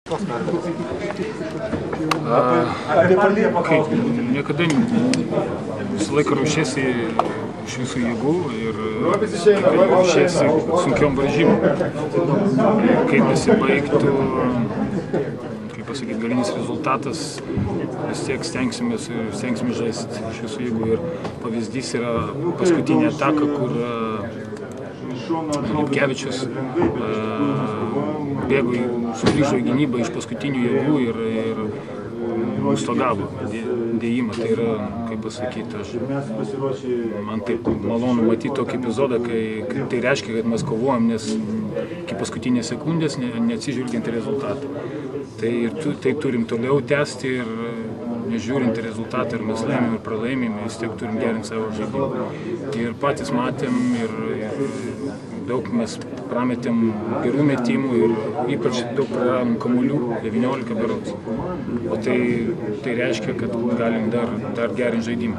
Kaip, niekada visą laiką ruošiesi iš visų jėgų ir ruošiesi sunkiom varžybom. Kai pasibaigtų, kaip pasakyti, galinis rezultatas, vis tiek stengsime žaisti iš visų jėgų. Ir pavyzdys yra paskutinė ataka, kur Lipkevičius sugrįžo į gynybą iš paskutinių jėgų ir nustogavo dėjimą. Tai yra, kaip pasakyti, man taip malonu matyti tokį epizodą, kai tai reiškia, kad mes kovojam, nes iki paskutinės sekundės neatsižvelgiant į rezultatą. Tai turim toliau tęsti ir nežiūrint į rezultatą, ir mes laimim, ir pralaimim, vis tiek turim gerinti savo žaidimą. Ir patys matėm, ir daug mes prametėm gerų metimų ir ypač daug praradom kamuolių, 19 berods. O tai reiškia, kad galim dar gerinti žaidimą.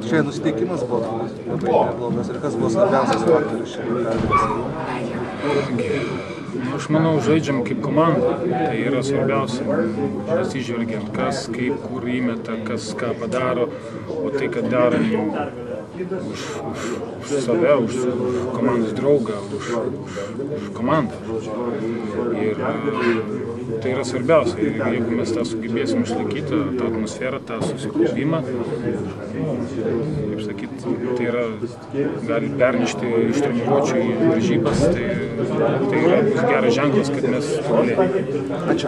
Šiandien nusiteikimas buvo labai neblogas ir kas buvo svarbiausias faktorius šiandien? Aš manau, žaidžiam kaip komanda, tai yra svarbiausia. Atsižvelgiant, kas, kaip, kur įmeta, kas ką padaro, o tai, kad darom už save, už komandos draugą, už komandą. Ir tai yra svarbiausia. Ir jeigu mes tą sugebėsim išlaikyti, tą atmosferą, tą susikaupimą, kaip sakyti, tai yra, gali pernešti iš treniruočių į varžybas, tai yra geras ženklas, kad mes tobulėjame. Ačiū.